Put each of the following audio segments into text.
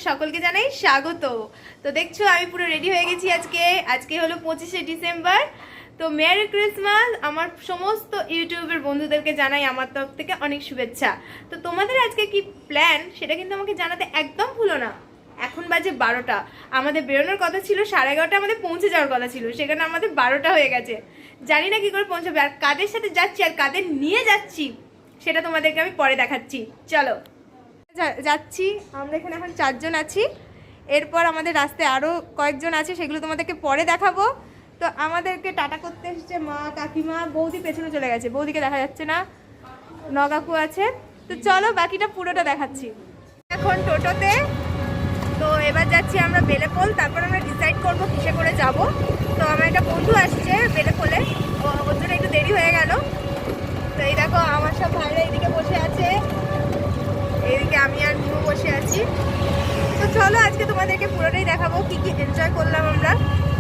সকলকে জানাই স্বাগত। তো দেখছো আমি পুরো রেডি হয়ে গেছি। আজকে হলো 25শে ডিসেম্বর। তো মেরি ক্রিসমাস। আমার সমস্ত ইউটিউবের বন্ধুদেরকে জানাই আমার তরফ থেকে অনেক শুভেচ্ছা। তো তোমাদের আজকে কি প্ল্যান সেটা কিন্তু আমাকে জানাতে একদম ভুলো না। এখন বাজে 12টা, আমাদের বেরোনোর কথা ছিল 11:30, আমাদের পৌঁছে যাওয়ার কথা ছিল, সেখানে আমাদের 12টা হয়ে গেছে। জানি না কি করে পৌঁছাবে, আর কাদের সাথে যাচ্ছি আর কাদের নিয়ে যাচ্ছি সেটা তোমাদেরকে আমি পরে দেখাচ্ছি। চলো যাচ্ছি আমরা, এখানে এখন 4 জন আছি। এরপর আমাদের রাস্তায় আরও কয়েকজন আছে, সেগুলো তোমাদেরকে পরে দেখাবো। তো আমাদেরকে টাটা করতে এসেছে মা, কাকিমা, বৌদি পেছনে চলে গেছে, বৌদিকে দেখা যাচ্ছে না, নগাকু আছে। তো চলো বাকিটা পুরোটা দেখাচ্ছি। এখন টোটোতে, তো এবার যাচ্ছি আমরা বেলেপোল, তারপর আমরা ডিসাইড করবো কিসে করে যাব। তো আমার একটা বন্ধু আসছে বেলেপোলে, ওর জন্য একটু দেরি হয়ে গেল। তো এই দেখো আমার সব ভাইরা এদিকে বসে আছে, এইদিকে আমি আর মিমু বসে আছি। তো চলো আজকে তোমাদেরকে পুরোটাই দেখাবো কি কি এনজয় করলাম আমরা,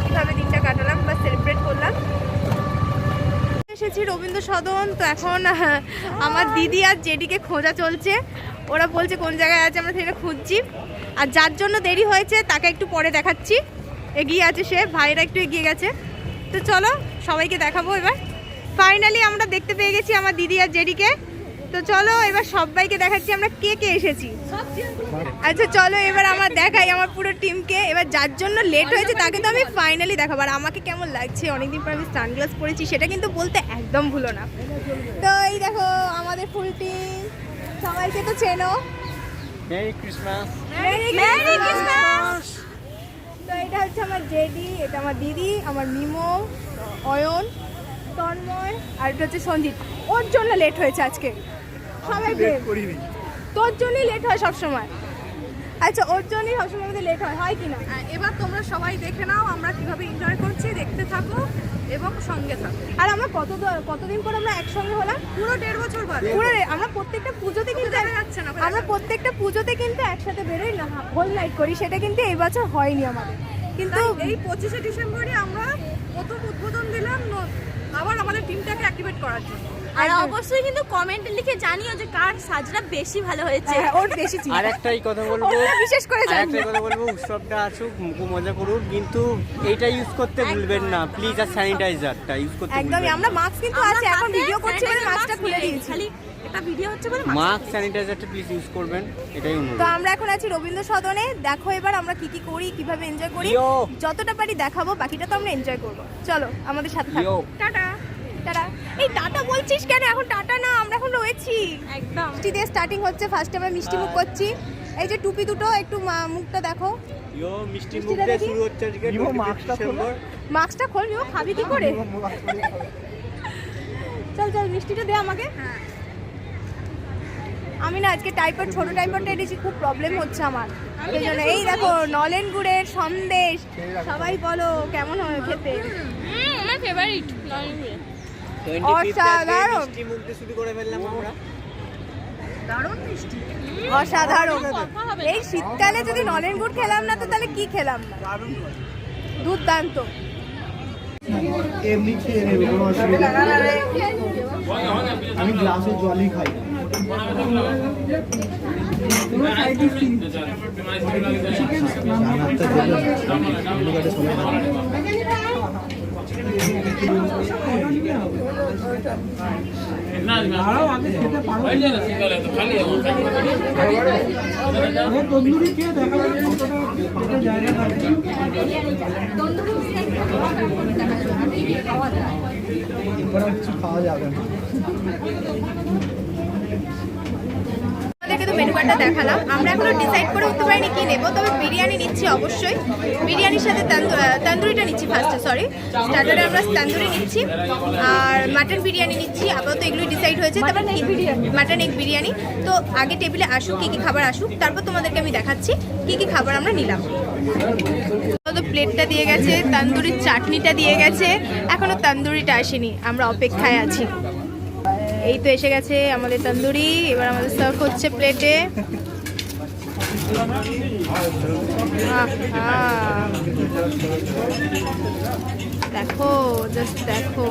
কীভাবে দিনটা কাটালাম বা সেলিব্রেট করলাম। এসেছি রবীন্দ্র সদন। তো এখন আমার দিদি আর জেডিকে খোঁজা চলছে, ওরা বলছে কোন জায়গায় আছে, আমরা সেটা খুঁজছি। আর যার জন্য দেরি হয়েছে তাকে একটু পরে দেখাচ্ছি, এগিয়ে আছে সে, ভাইরা একটু এগিয়ে গেছে। তো চলো সবাইকে দেখাবো। এবার ফাইনালি আমরা দেখতে পেয়ে গেছি আমার দিদি আর জেডিকে। তো চলো এবার সবাইকে দেখাচ্ছি আমরা কে কে এসেছি। আচ্ছা চলো এবার আমার দেখাই আমার পুরো টিমকে। এবার যার জন্য লেট হয়েছে তাকে তো আমি ফাইনালি দেখাবো। আর আমাকে কেমন লাগছে, অনেকদিন পর আমি সানগ্লাস পরেছি, সেটা কিন্তু বলতে একদম ভুলো না। তো এই দেখো আমাদের ফুল টিম, সবাইকে তো চেনো। Merry Christmas. Merry Christmas. তো এটা হচ্ছে আমার জেডি, এটা আমার দিদি, আমার মিমো, অয়ন, তন্ময়, আর এটা হচ্ছে সঞ্জিত। ওর জন্য লেট হয়েছে আজকে, সবাই তোর জন্যই লেট হয় সবসময়। আচ্ছা ওর জন্যই সবসময় আমাদের লেট হয় কি না? এবার তোমরা সবাই দেখে নাও আমরা কিভাবে এনজয় করছি, দেখতে থাকো এবং সঙ্গে থাকো। আর আমরা কতদিন পর আমরা একসঙ্গে হলাম, পুরো 1.5 বছর বাদে। পুরো আমরা প্রত্যেকটা পুজোতে কিন্তু যাচ্ছে না, আমরা প্রত্যেকটা পুজোতে কিন্তু একসাথে বেরোই না, হোল নাইট করি, সেটা কিন্তু এই বছর হয়নি আমাদের। কিন্তু এই 25শে ডিসেম্বরে আমরা প্রথম উদ্বোধন দিলাম আবার আমাদের টিমটাকে অ্যাক্টিভেট করার জন্য। আর অবশ্যই কিন্তু কমেন্টে লিখে জানিও যে কার সাজটা বেশি ভালো হয়েছে। ওর বেশি ছিল। আর একটাই কথা বলবো, বিশেষ করে উৎসবটা আসুক, মুখো মজা করুক, কিন্তু এইটা ইউজ করতে ভুলবেন না প্লিজ। আর স্যানিটাইজারটা ইউজ করতে ভুলবেন একদমই। না। আমরা মাস্ক কিন্তু আছে, এখন ভিডিও করছি বলে মাস্কটা খুলে দিয়েছি, খালি এটা ভিডিও হচ্ছে বলে মাস্ক স্যানিটাইজারটা প্লিজ ইউজ করবেন, এটাই অনুরোধ। তো আমরা এখন আছি রবীন্দ্র সদনে। দেখো এবার আমরা কি কি করি, কিভাবে এনজয় করি, যতটা পারি দেখাবো, বাকিটা তো আমরা এনজয় করবো। চলো আমাদের সাথে থাকো। Tata tata. এই টাটা বলছিস কেন? এখন টাটা না, আমরা এখন রয়েছি একদম। মিষ্টি দিয়ে স্টার্টিং হচ্ছে, ফার্স্টে আমরা মিষ্টি মুখ করছি। এই যে টুপি দুটো, একটু মুখটা দেখো। মিষ্টি মুখ দিয়ে শুরু হচ্ছে আজকে ডিসেম্বর। মাস্কটা খোল, নিও খাবি কি করে? চল চল মিষ্টিটা দে আমাকে। আমি না আজকে টাইপের ছোট টাইপেরটা এনেছি, খুব প্রবলেম হচ্ছে আমার এই জন্য। এই দেখো নলেন গুড়ের সন্দেশ, সবাই বলো কেমন হয় খেতে? আমার ফেভারিট নলেন গুড়। অসাধারণ, মিষ্টি মুখ দিয়ে শুরু করে ফেললাম আমরা। দারুণ মিষ্টি, অসাধারণ। এই শীতকালে যদি নলেন গুড় খেলাম না তো তাহলে কি খেলাম না? দুর্দান্ত। এমনি খেয়ে নেবে, কোনো অসুবিধা নেই। আমি গ্লাসে জলই খাই। তন্দুরি খেয়ে দেখা জায়গা কিছু খাওয়া যাবে না। আপনাদেরকে তো মেনু কার্ডটা দেখালাম, আমরা এখনো ডিসাইড করে উঠতে পারিনি কি নেবো, তবে বিরিয়ানি নিচ্ছি অবশ্যই। বিরিয়ানির সাথে তন্দুরিটা নিচ্ছি ফার্স্টে, সরি স্টার্টারে আমরা তন্দুরি নিচ্ছি, আর মাটন বিরিয়ানি নিচ্ছি আপাতত, এগুলোই ডিসাইড হয়েছে। তারপর মাটন এগ বিরিয়ানি। তো আগে টেবিলে আসুক, কী কী খাবার আসুক, তারপর তোমাদেরকে আমি দেখাচ্ছি কী কী খাবার আমরা নিলাম। তো প্লেটটা দিয়ে গেছে, তন্দুরির চাটনিটা দিয়ে গেছে, এখনো তন্দুরিটা আসেনি, আমরা অপেক্ষায় আছি। এই তো এসে গেছে আমাদের তন্দুরি, এবার আমাদের সার্ভ হচ্ছে প্লেটে। দেখো জাস্ট দেখো,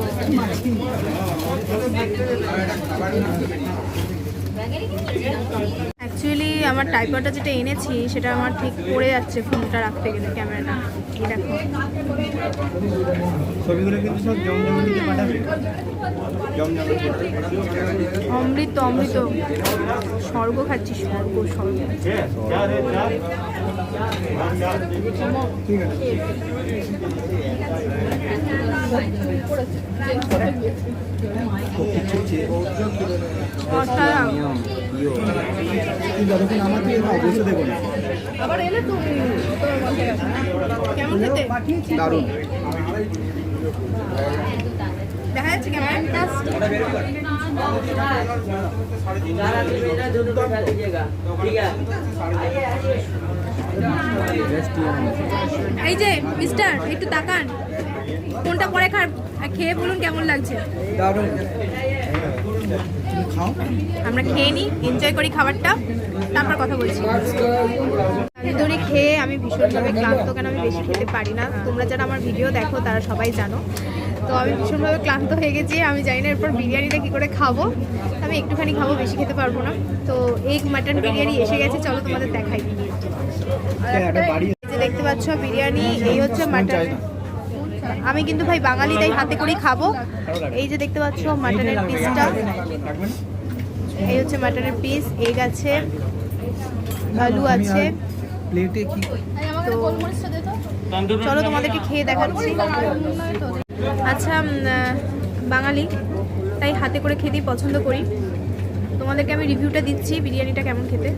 অ্যাকচুয়ালি আমার ট্রাইপডটা যেটা এনেছি সেটা আমার ঠিক পড়ে যাচ্ছে ফোনটা রাখতে গেলে ক্যামেরাটা। এই দেখো ছবিগুলো কিন্তু সব জমজমাটিতে পাঠাবে। জমজমাটি অমৃত অমৃত, স্বর্গ খাচ্ছি, স্বর্গ স্বর্গ। ঠিক আছে। অসাধারণ। তুই যতক্ষণ আমার থেকে খাও বসে দেবো না। কেমন খেতে? দারুণ। দেখা যাচ্ছে ক্যামেরা? এই যে মিস্টার একটু তাকান, কোনটা পরে খেয়ে বলুন কেমন লাগছে। দারুণ। তুমি খাও। আমরা খেয়ে নিই, এনজয় করি খাবারটা, তারপর কথা বলছি। আমি ধরে খেয়ে আমি ভীষণভাবে ক্লান্ত, কেন আমি বেশি খেতে পারি না। তোমরা যারা আমার ভিডিও দেখো তারা সবাই জানো। তো আমি ভীষণভাবে ক্লান্ত হয়ে গেছি, আমি জানি না এরপর বিরিয়ানিটা কী করে খাবো। আমি একটুখানি খাবো, বেশি খেতে পারবো না। তো এগ মাটন বিরিয়ানি এসে গেছে, চলো তোমাদের দেখাই। যে দেখতে পাচ্ছ বিরিয়ানি, এই হচ্ছে মাটন। আমি কিন্তু ভাই বাঙালি, তাই হাতে করেই খাবো। এই যে দেখতে পাচ্ছ মাটনের পিসটা, এই হচ্ছে মাটনের পিস, এগ আছে, আলু আছে। প্লেটে কি তো চলো তোমাদেরকে খেয়ে দেখাচ্ছি। আচ্ছা, বাঙালি তাই হাতে করে খেতেই পছন্দ করি। তোমাদেরকে আমি রিভিউটা দিচ্ছি বিরিয়ানিটা কেমন খেতে।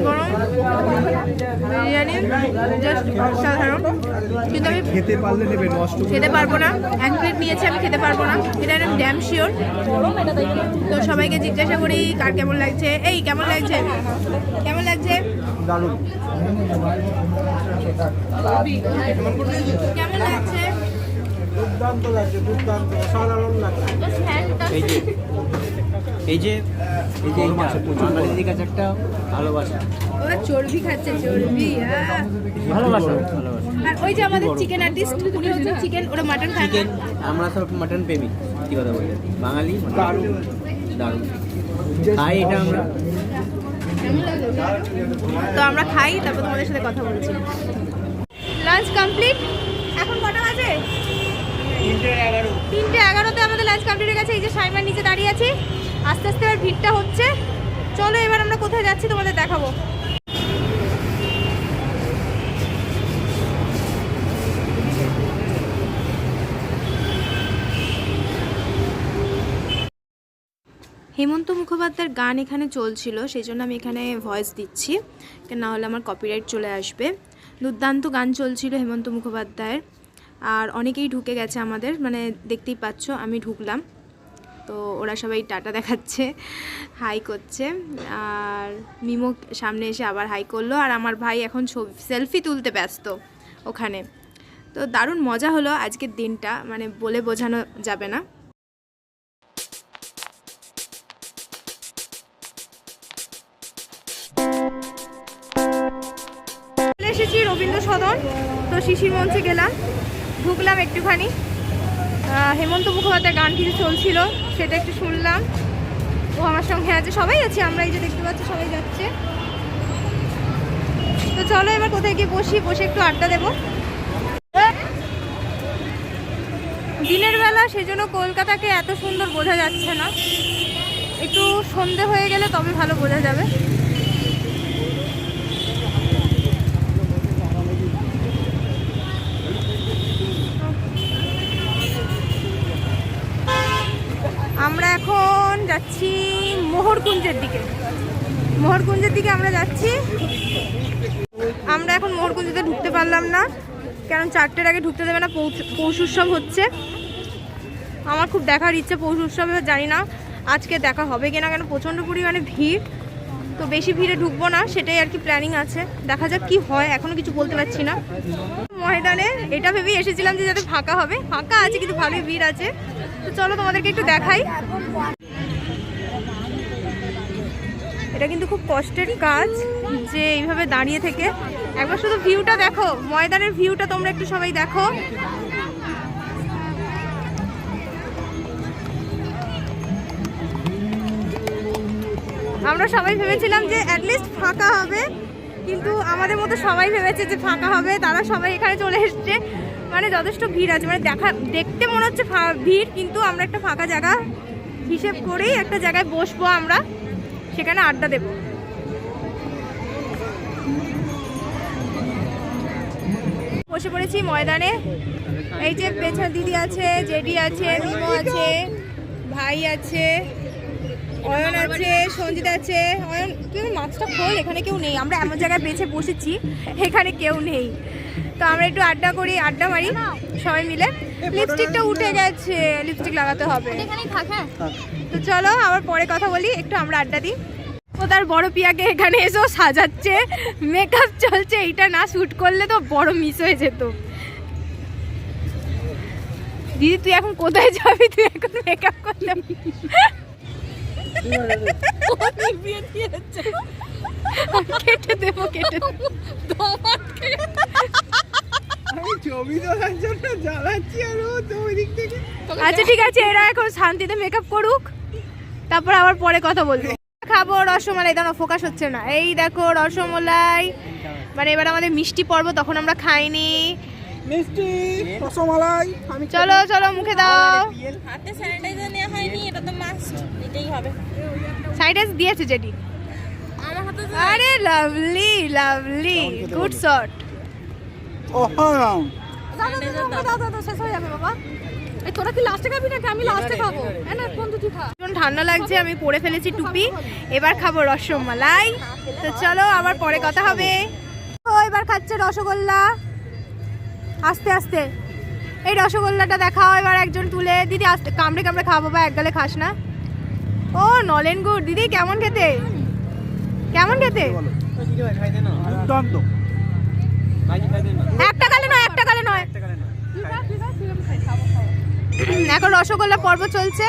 গরম গরম বিরিয়ানি জাস্ট অসাধারণ। কিন্তু আমি খেতে পারলে নেবে, নষ্ট খেতে পারবো না। এক প্লেট নিয়েছি, আমি খেতে পারবো না, এটা আমি ড্যাম শিওর। তো সবাইকে জিজ্ঞাসা করি কার কেমন লাগছে। এই কেমন লাগছে, কেমন লাগছে? দারুণ। কেমন লাগছে? দুর্দান্ত লাগছে, দুর্দান্ত, অসাধারণ লাগছে। এই যে এই যে এই যে বাঙালিদের কাছে একটা ভালোবাসা, ওরা চর্বি খাচ্ছে, চর্বি। ভালোবাসা ভালোবাসা। আর ওই যে আমাদের চিকেন আর্টিস্ট, উনি হচ্ছে চিকেন, ওরা মাটন খায় না। চিকেন, আমরা সব মাটন প্রেমী, কি কথা বললেন, বাঙালি দারুণ দারুণ খাই এটা আমরা। তো আমরা খাই, তারপর তোমাদের সাথে কথা বলছি। Lunch complete. এখন কটা বাজে? 3:11-তে আমাদের লাঞ্চ কমপ্লিট হয়ে গেছে। এই যে সাইমার নিচে দাঁড়িয়ে আছি, আস্তে আস্তে এবার ভিড়টা হচ্ছে। চলো এবার আমরা কোথায় যাচ্ছি তোমাদের দেখাবো। হেমন্ত মুখোপাধ্যায়ের গান এখানে চলছিল, সেই জন্য আমি এখানে ভয়েস দিচ্ছি, না হলে আমার কপিরাইট চলে আসবে। দুর্দান্ত গান চলছিল হেমন্ত মুখোপাধ্যায়ের। আর অনেকেই ঢুকে গেছে আমাদের, মানে দেখতেই পাচ্ছ আমি ঢুকলাম। তো ওরা সবাই টাটা দেখাচ্ছে, হাই করছে। আর মিমো সামনে এসে আবার হাই করলো। আর আমার ভাই এখন সেলফি তুলতে ব্যস্ত ওখানে। তো দারুণ মজা হলো আজকের দিনটা, মানে বলে বোঝানো যাবে না। এসেছি রবীন্দ্র সদন। তো শিশির মঞ্চে গেলাম, ঢুকলাম একটুখানি। হেমন্ত মুখোপাধ্যায়ের গান কিছু চলছিল, সেটা একটু শুনলাম। ও আমার সঙ্গে আছে, সবাই আছে, আমরা এই যে দেখতে পাচ্ছি সবাই যাচ্ছে। তো চলো এবার কোথায় গিয়ে বসে একটু আড্ডা দেবো। দিনের বেলা সেজন্য কলকাতাকে এত সুন্দর বোঝা যাচ্ছে না, একটু সন্ধে হয়ে গেলে তবে ভালো বোঝা যাবে। আমরা এখন যাচ্ছি মোহরকুঞ্জের দিকে। মোহরকুঞ্জের দিকে আমরা যাচ্ছি। আমরা এখন মোহরকুঞ্জেতে ঢুকতে পারলাম না, কারণ 4টের আগে ঢুকতে দেবে না, পৌষ উৎসব হচ্ছে। আমার খুব দেখার ইচ্ছে পৌষ উৎসবে, জানি না আজকে দেখা হবে কিনা, কেন প্রচণ্ড পরিমাণে ভিড়। তো বেশি ভিড়ে ঢুকবো না, সেটাই আর কি প্ল্যানিং আছে। দেখা যাক কি হয়, এখনও কিছু বলতে পারছি না। ময়দানে এটা ভেবেই এসেছিলাম যে যাতে ফাঁকা হবে, ফাঁকা আছে কিন্তু ভালোই ভিড় আছে। তো চলো তোমাদেরকে একটু দেখাই। এটা কিন্তু খুব কষ্টের কাজ যে এইভাবে দাঁড়িয়ে থেকে। একবার শুধু ভিউটা দেখো, ময়দানের ভিউটা তোমরা একটু সবাই দেখো। আমরা সবাই ভেবেছিলাম যে অ্যাটলিস্ট ফাঁকা হবে, কিন্তু আমাদের মতো সবাই ভেবেছে যে ফাঁকা হবে, তারা সবাই এখানে চলে এসছে। মানে যথেষ্ট ভিড় আছে, মানে দেখতে মনে হচ্ছে ভিড়, কিন্তু আমরা একটা ফাঁকা জায়গা হিসেব করেই একটা জায়গায় বসবো, আমরা সেখানে আড্ডা দেব। বসে পড়েছি ময়দানে। এই যে পেছনে দিদি আছে, জেডি আছে, মিমো আছে, ভাই আছে, অয়ন আছে, সঞ্জিত আছে। অয়ন তুই মাছটা খোল, এখানে কেউ নেই, আমরা এমন জায়গায় বেছে বসেছি এখানে কেউ নেই। তো আমরা একটু আড্ডা করি, আড্ডা মারি সবাই মিলে। লিপস্টিকটা উঠে গেছে, লিপস্টিক লাগাতে হবে। তো চলো আবার পরে কথা বলি, একটু আমরা আড্ডা দিই। ও তার বড় পিয়াকে এখানে এসেও সাজাচ্ছে, মেকআপ চলছে, এইটা না শ্যুট করলে তো বড় মিস হয়ে যেত। দিদি তুই এখন কোথায় যাবি? তুই এখন মেকআপ করলে কেটে দেবো, কেটে ছবি তোলার জন্য জ্বালাচ্ছি আর ও তো ওই দিক থেকে। আচ্ছা ঠিক আছে, এরা এখন শান্তিতে মেকআপ করুক, তারপর আবার পরে কথা বলবো। খাবো রসমালাই, দাঁড়াও ফোকাস হচ্ছে না। এই দেখো রসমালাই, মানে এবার আমাদের মিষ্টি পর্ব, তখন আমরা খাইনি। মিষ্টি রসমালাই আমি চলো চলো মুখে দাও। হাতে স্যানিটাইজার নেওয়া হয়নি, এটা তো মাস্ট নিতেই হবে। সাইডেস দিয়েছে যেটি। আমার হাতে আরে লাভলি লাভলি, গুড শট। অসাধারণ। দাদা শেষ হয়ে যাবে বাবা। এই তোরা কি লাস্টে খাবি নাকি আমি লাস্টে খাবো? না বন্ধু তুই খা। ভীষণ ঠান্ডা লাগছে, আমি পরে ফেলেছি টুপি, এবার খাবো রসমালাই। তো চলো আবার পরে কথা হবে। ও এবার খাচ্ছে রসগোল্লা, আস্তে আস্তে। এই রসগোল্লাটা দেখাও এবার একজন তুলে। দিদি আস্তে, কামড়ে কামড়ে খাওয়া বাবা, এক গালে খাস না। ও নলেন গুড়, দিদি কেমন খেতে, কেমন খেতে? দুর্দান্ত। একটা গালে নয়, একটা গালে নয়। এখন রসগোল্লা পর্ব চলছে।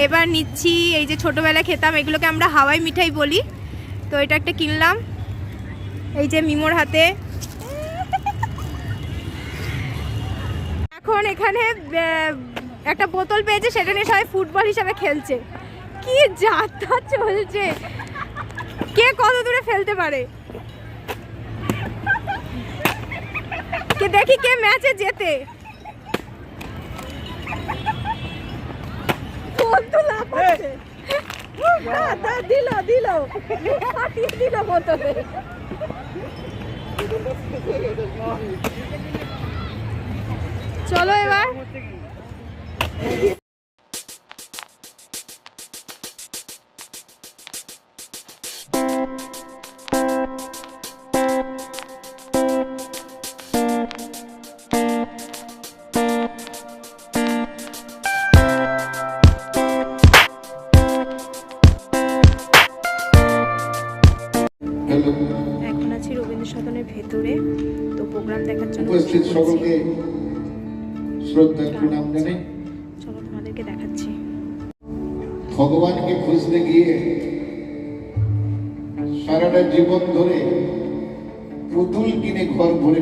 এবার নিচ্ছি, এই যে ছোটবেলায় খেতাম, এগুলোকে আমরা হাওয়াই মিঠাই বলি। তো এটা একটা কিনলাম, এই যে মিমোর হাতে। এখন এখানে একটা বোতল পেয়েছে, সেটা নিয়ে সবাই ফুটবল হিসাবে খেলছে। কি যাত্রা চলছে, কে কত দূরে ফেলতে পারে, কে দেখি কে ম্যাচে জেতে। দিল দিল ফাটিয়ে দিল বোতলে। চলো এবার এখন আছি রবীন্দ্র সদনের ভেতরে। তো প্রোগ্রাম দেখার জন্য উপস্থিত সকলকে শ্রদ্ধা প্রণাম জানাই। চলো তোমাদেরকে দেখাচ্ছি। ভগবানকে খুঁজতে গিয়ে সারাটা জীবন ধরে পুতুল কিনে ঘর ভরে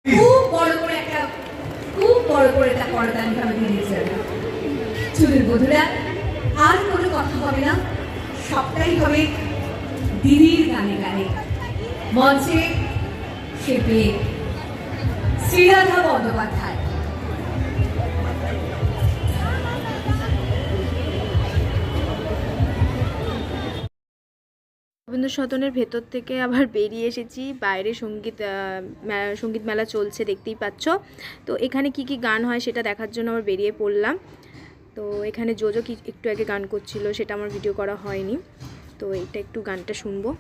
খুব বড় করে একটা পর্দা ভাবে দিয়েছে। চুলের বধুরা আর কোনো কথা হবে না, সবটাই হবে দিদির গানে গানে। মঞ্চে শিল্পী শ্রীরাধা বন্দ্যোপাধ্যায়। রবীন্দ্র সদনের ভেতর থেকে আবার বেরিয়ে এসেছি, বাইরে সঙ্গীত মেলা চলছে দেখতেই পাচ্ছ। তো এখানে কি কি গান হয় সেটা দেখার জন্য আবার বেরিয়ে পড়লাম। তো এখানে জোজো কি একটু আগে গান করছিল, সেটা আমার ভিডিও করা হয়নি। তো এটা একটু গানটা শুনবো।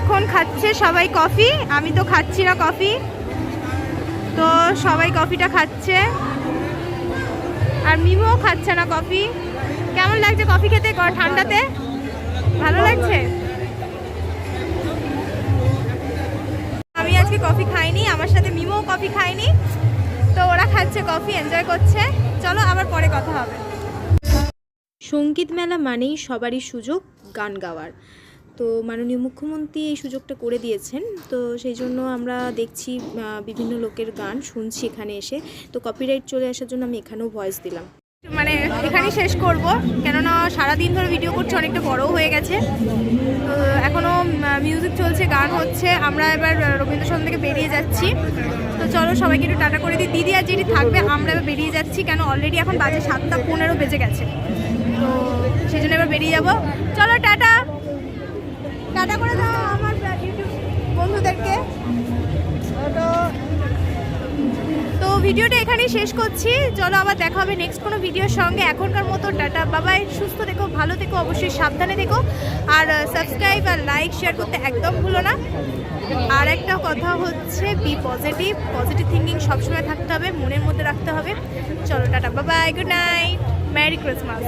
এখন খাচ্ছে সবাই কফি, আমি তো খাচ্ছি না কফি। তো সবাই কফিটা খাচ্ছে, আর মিমও খাচ্ছে না কফি। কেমন লাগছে কফি খেতে ঠান্ডাতে? ভালো লাগছে? আমি আজকে কফি খাইনি, আমার সাথে মিমও কফি খাইনি। তো ওরা খাচ্ছে কফি, এনজয় করছে। চলো আবার পরে কথা হবে। সঙ্গীত মেলা মানেই সবারই সুযোগ গান গাওয়ার। তো মাননীয় মুখ্যমন্ত্রী এই সুযোগটা করে দিয়েছেন। তো সেই জন্য আমরা দেখছি বিভিন্ন লোকের গান শুনছি এখানে এসে। তো কপিরাইট চলে আসার জন্য আমি এখানেও ভয়েস দিলাম। মানে এখানেই শেষ করব, কেননা সারাদিন ধরে ভিডিও করছি, অনেকটা বড়ও হয়ে গেছে। তো এখনও মিউজিক চলছে, গান হচ্ছে, আমরা এবার রবীন্দ্রসদন থেকে বেরিয়ে যাচ্ছি। তো চলো সবাইকে একটু টাটা করে দিই। দিদি আর যেটি থাকবে, আমরা এবার বেরিয়ে যাচ্ছি, কেন অলরেডি এখন বাজে 7:15 বেজে গেছে। তো সেই জন্য এবার বেরিয়ে যাব। চলো টাটা, টাটা করে দাও আমার ইউটিউব বন্ধুদেরকে। তো ভিডিওটা এখানেই শেষ করছি। চলো আবার দেখা হবে নেক্সট কোনো ভিডিওর সঙ্গে। এখনকার মতো টাটা, বাবাই। সুস্থ থেকো, ভালো থেকো, অবশ্যই সাবধানে থেকো, আর সাবস্ক্রাইব আর লাইক শেয়ার করতে একদম ভুলো না। আর একটা কথা হচ্ছে, বি পজিটিভ, পজিটিভ থিঙ্কিং সবসময় থাকতে হবে, মনের মধ্যে রাখতে হবে। চলো টাটা, বাবাই, গুড নাইট, মেরি ক্রিসমাস।